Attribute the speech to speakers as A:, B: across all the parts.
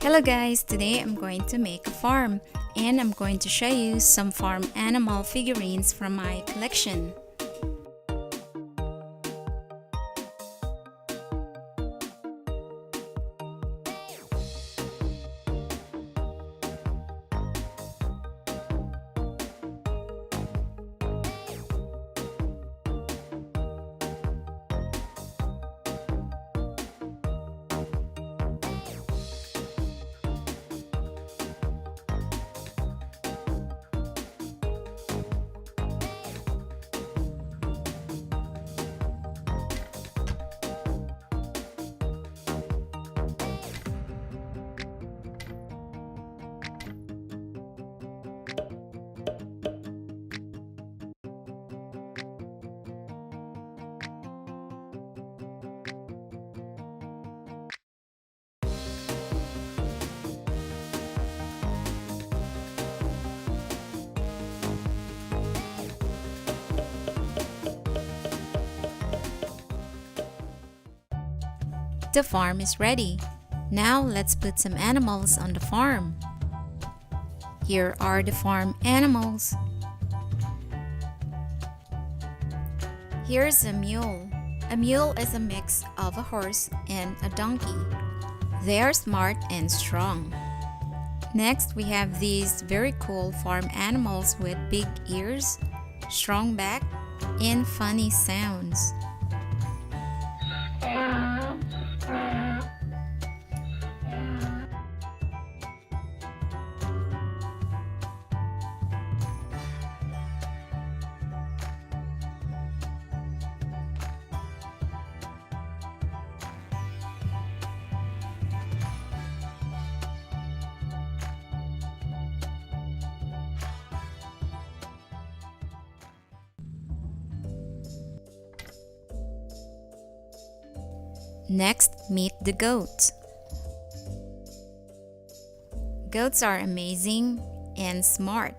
A: Hello guys, today I'm going to make a farm and I'm going to show you some farm animal figurines from my collection. The farm is ready. Now let's put some animals on the farm. Here are the farm animals. Here's a mule. A mule is a mix of a horse and a donkey. They are smart and strong. Next, we have these very cool farm animals with big ears, strong back, and funny sounds. Next, meet the goats. Goats are amazing and smart.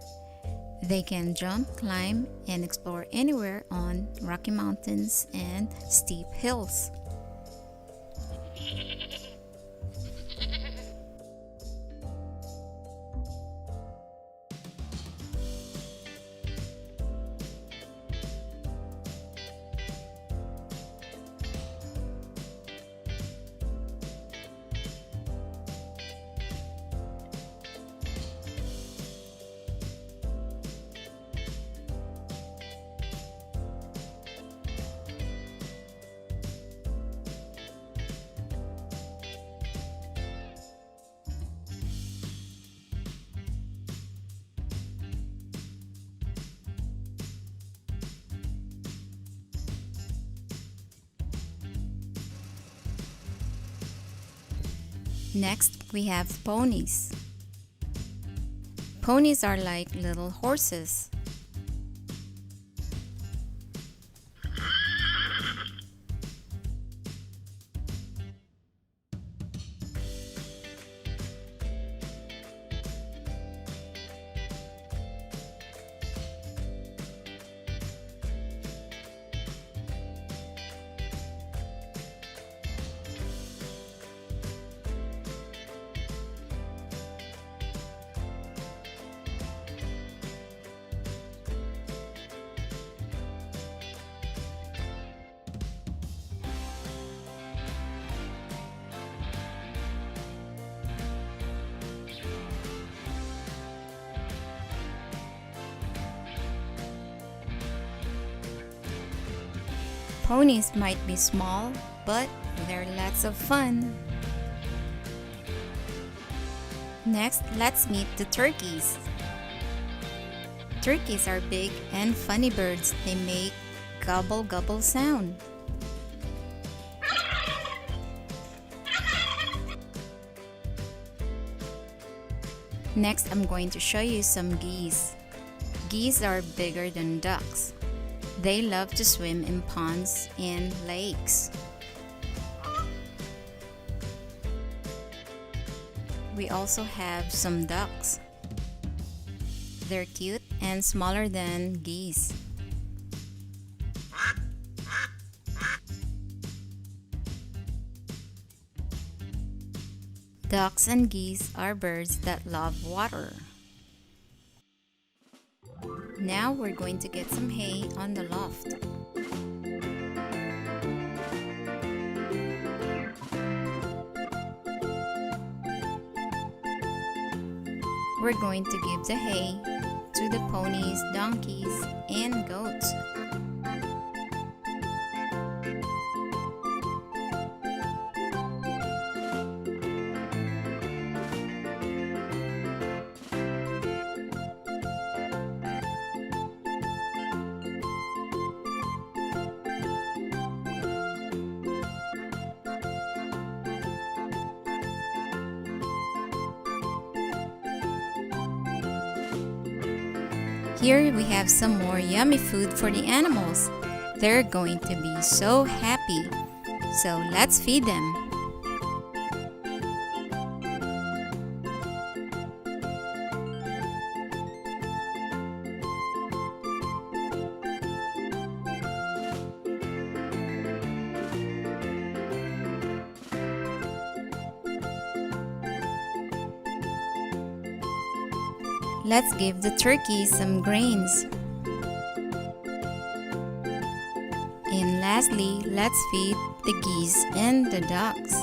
A: They can jump, climb, and explore anywhere on rocky mountains and steep hills. Next, we have ponies. Ponies are like little horses. Ponies might be small, but they're lots of fun. Next, let's meet the turkeys. Turkeys are big and funny birds. They make gobble gobble sound. Next, I'm going to show you some geese. Geese are bigger than ducks. They love to swim in ponds and lakes. We also have some ducks. They're cute and smaller than geese. Ducks and geese are birds that love water. Now we're going to get some hay on the loft. We're going to give the hay to the ponies, donkeys, and goats. Here we have some more yummy food for the animals. They're going to be so happy. So let's feed them. Let's give the turkeys some grains. And lastly, let's feed the geese and the ducks.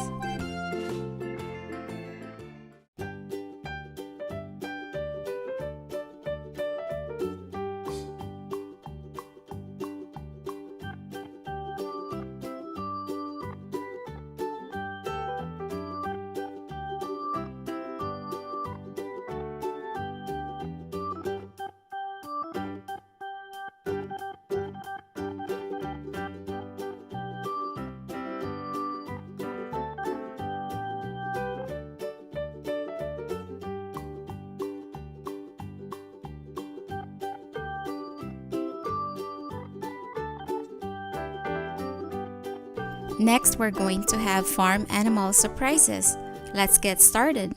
A: Next, we're going to have farm animal surprises. Let's get started.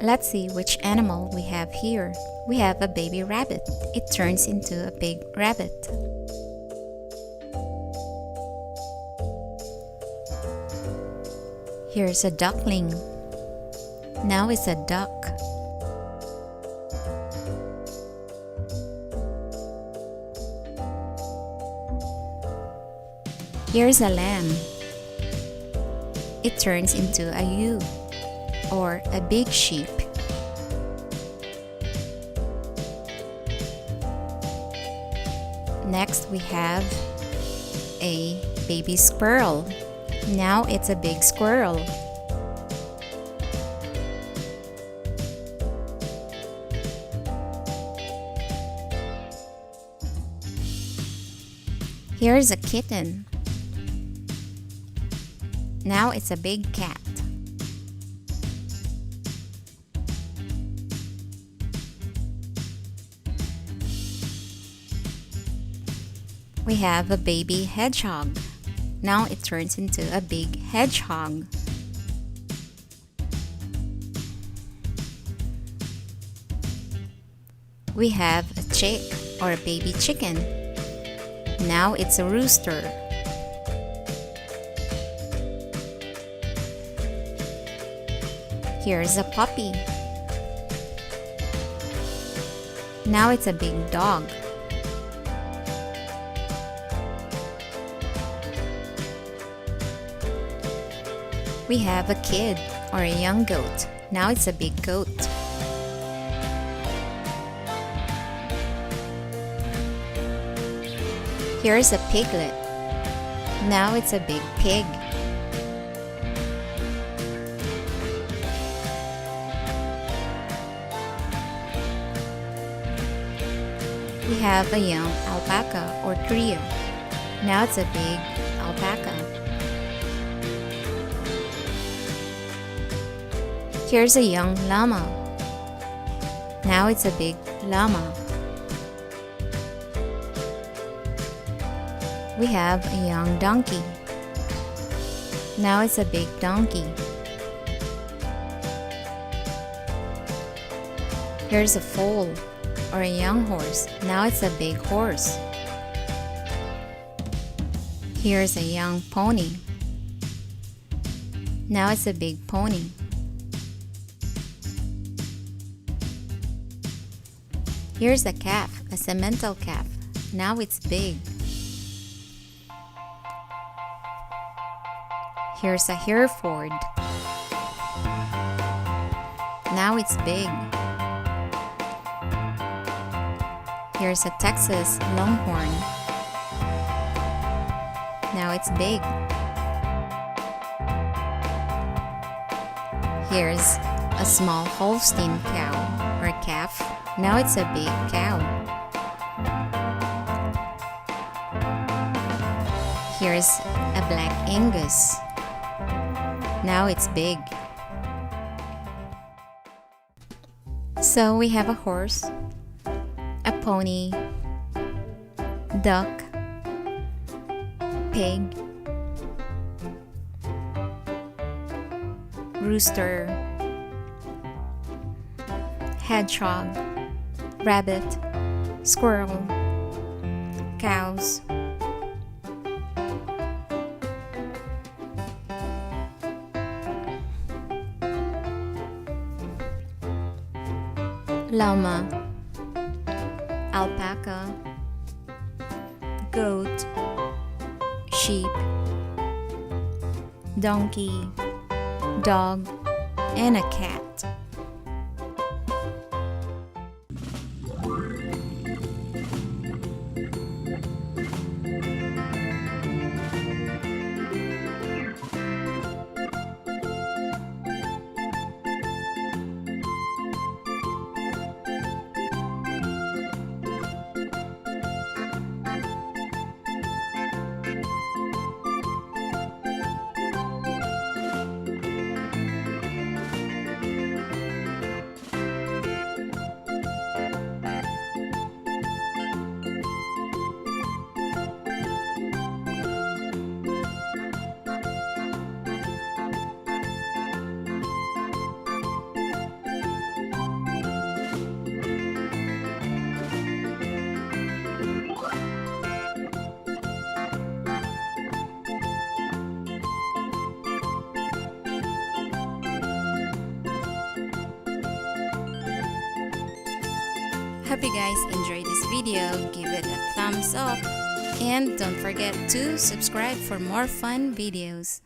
A: Let's see which animal we have here. We have a baby rabbit. It turns into a big rabbit. Here's a duckling. Now it's a duck. Here's a lamb. It turns into a ewe, or a big sheep. Next, we have a baby squirrel. Now it's a big squirrel. Here's a kitten. Now it's a big cat. We have a baby hedgehog. Now it turns into a big hedgehog. We have a chick, or a baby chicken. Now it's a rooster. Here's a puppy. Now it's a big dog. We have a kid, or a young goat. Now it's a big goat. Here's a piglet. Now it's a big pig. We have a young alpaca, or cria. Now it's a big alpaca. Here's a young llama. Now it's a big llama. We have a young donkey. Now it's a big donkey. Here's a foal, or a young horse. Now it's a big horse. Here's a young pony. Now it's a big pony. Here's a calf, a cemental calf. Now it's big. Here's a Hereford. Now it's big. Here's a Texas Longhorn. Now it's big. Here's a small Holstein cow or calf. Now it's a big cow. Here's a black Angus. Now it's big. So we have a horse, a pony, duck, pig, rooster, hedgehog, rabbit, squirrel, cows, llama, alpaca, goat, sheep, donkey, dog, and a cat. Hope you guys enjoyed this video. Give it a thumbs up and don't forget to subscribe for more fun videos.